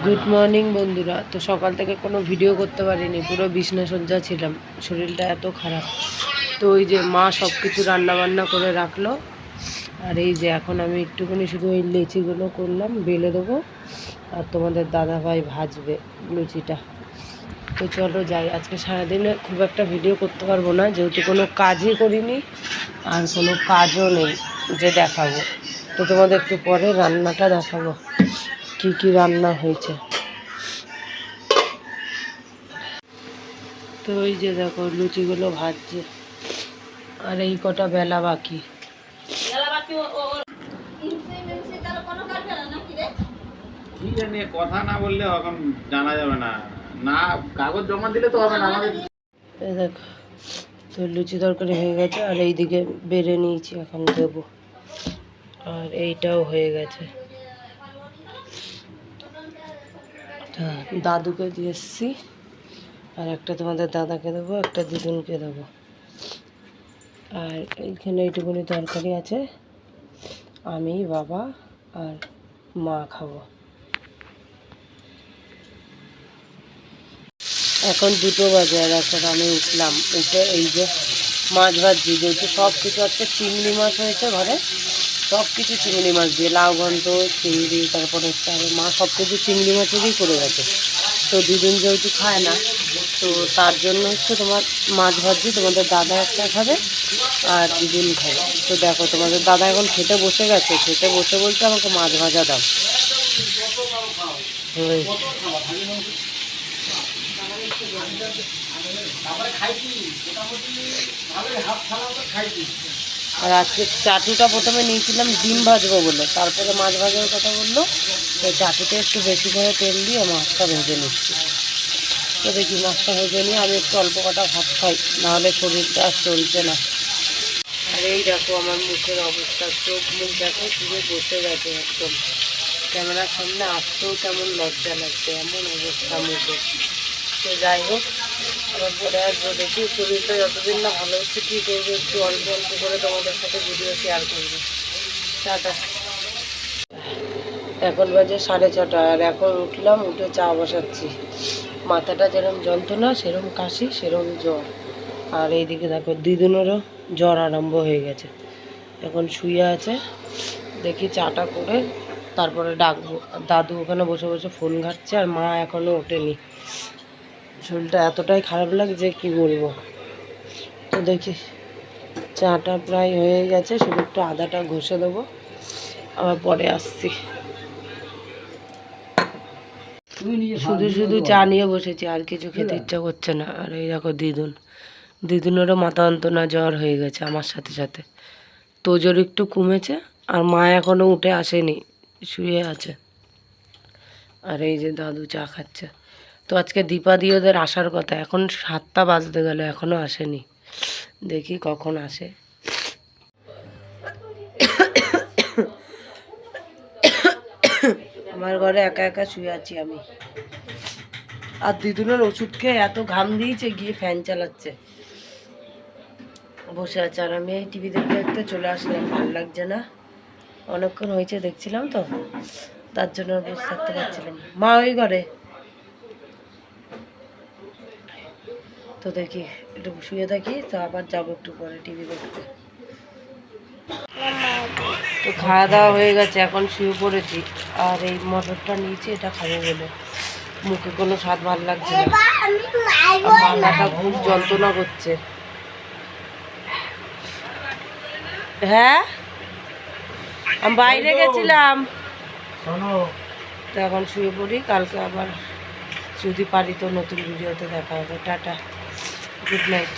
Good morning বন্ধুরা। তো সকাল থেকে কোনো ভিডিও করতে পারিনি, পুরো বিছনা সজ্জা ছিলাম, শরীরটা এত খারাপ। তো ওই যে মা সব কিছু রান্নাবান্না করে রাখলো, আর এই যে এখন আমি একটুখানি শুধু ওই লুচিগুলো করলাম, বেলে দেবো, আর তোমাদের দাদা ভাই ভাজবে লুচিটা। তো চলো যাই। আজকে সারাদিনে খুব একটা ভিডিও করতে পারবো না, যেহেতু কোনো কাজই করিনি আর কোনো কাজও নেই যে দেখাবো। তো তোমাদের একটু পরে রান্নাটা দেখাবো, কি কি রান্না হয়েছে। তো ওই যে দেখো লুচিগুলো ভাজছে, আর এই কটা বেলা বাকি। কথা না বললে এখন জানা যাবে না, না কাগজ জমা দিলে তো হবে না আমাদের। দেখো তো লুচি তরকারি হয়ে গেছে, আর এইদিকে বেড়ে নিয়েছি, এখন দেবো। আর এইটাও হয়ে গেছে, দাদুকে দিয়ে এসছি, আর একটা তোমাদের দাদাকে দেবো, একটা দিদুনকে দেবো। আর এইখানে এইটুকুনি তরকারি আছে, আমি, বাবা আর মা খাবো। এখন 2টো বাজে, আর এখন আমি উঠলাম, উঠে এই যে মাছ ভাজছি, যেহেতু সব কিছু আজকে চিংড়ি মাছ হয়েছে ঘরে, সব কিছু চিংড়ি মাছ দিয়ে, লাউ ঘন্ট, চিংড়ি, তারপরে হচ্ছে আর মা সব কিছু চিংড়ি মাছেরই করে গেছে। তো দুদিন যেহেতু খায় না, তো তার জন্য হচ্ছে তোমার মাছ ভাজছি। তোমাদের দাদা একটা খাবে আর দুদিন খাবে। তো দেখো তোমাদের দাদা এখন খেতে বসে গেছে, খেতে বসে বলতে আমাকে মাছ ভাজা দাও। আর আজকে চাটুটা প্রথমে নিয়েছিলাম ডিম ভাজবো বলে, তারপরে মাছ ভাজার কথা বললো, তো চাটুতে একটু বেশি করে তেল দিয়ে মাছটা ভেজে নিচ্ছি। তো দেখি মাছটা ভেজে নিয়ে আমি একটু অল্প কটা ভাত খাই, নাহলে শরীরটা আর চলছে না। আর এই দেখো আমার মুখের অবস্থা, চোখ মুখ দেখো পুরো বসে গেছে একদম, ক্যামেরার সামনে আসতেও কেমন লজ্জা লাগছে, এমন অবস্থা মুখে। তো যাই হোক, আবার পরে আসবো, দেখি শরীরটা যতদিন না ভালো হচ্ছে কী করবো, একটু অল্প অল্প করে তোমাদের সাথে ভিডিও শেয়ার করবো। টাটা। এখন বাজে 6:30, আর এখন উঠলাম, উঠে চা বসাচ্ছি। মাথাটা যেরকম যন্ত্রণা, সেরকম কাশি, সেরকম জ্বর। আর এইদিকে দেখো দিদুনেরও জ্বর আরম্ভ হয়ে গেছে, এখন শুয়ে আছে। দেখি চাটা করে তারপরে ডাকবো। দাদু ওখানে বসে বসে ফোন ঘাঁটছে, আর মা এখনও ওঠেনি। শরীরটা এতটাই খারাপ লাগছে কি বলবো। তো দেখি চাটা প্রায় হয়ে গেছে, শুধু একটু আদাটা ঘষে দেবো, আবার পরে আসছি। শুধু শুধু চা নিয়ে বসেছি, আর কিছু খেতে ইচ্ছা করছে না। আর এই দেখো দিদুনেরও মাথা যন্ত্রণা, জ্বর হয়ে গেছে আমার সাথে সাথে। তোজোর একটু কমেছে, আর মা এখনও উঠে আসেনি, শুয়ে আছে। আর এই যে দাদু চা খাচ্ছে। তো আজকে দীপাদি ওদের আসার কথা, এখন 7টা বাজতে গেল, এখনও আসেনি, দেখি কখন আসে। আমার ঘরে একা একা শুয়ে আছি আমি, আর দিদুনের ওষুধ খেয়ে এত ঘাম দিয়েছে, গিয়ে ফ্যান চালাচ্ছে, বসে আছে। আর আমি এই টিভি দেখতে দেখতে চলে আসলাম, ভালো লাগছে না, অনেকক্ষণ হয়েছে দেখছিলাম, তো তার জন্য বসে থাকতে পারছিলাম। মা ওই ঘরে। তো দেখি একটু শুয়ে থাকি, তো আবার যাবো একটু পরে টিভি দেখতে। তো খাওয়া দাওয়া হয়ে গেছে, এখন শুয়ে পড়েছি। আর এই মটরটা নিয়েছি, এটা খাবো বলে, মুখে কোনো স্বাদ ভালো লাগছে না, মাথাটা খুব যন্ত্রণা করছে। হ্যাঁ, আমি বাইরে গেছিলাম, তো এখন শুয়ে পড়ি, কালকে আবার যদি পারি তো নতুন ভিডিওতে দেখা হবে। Tata, good night.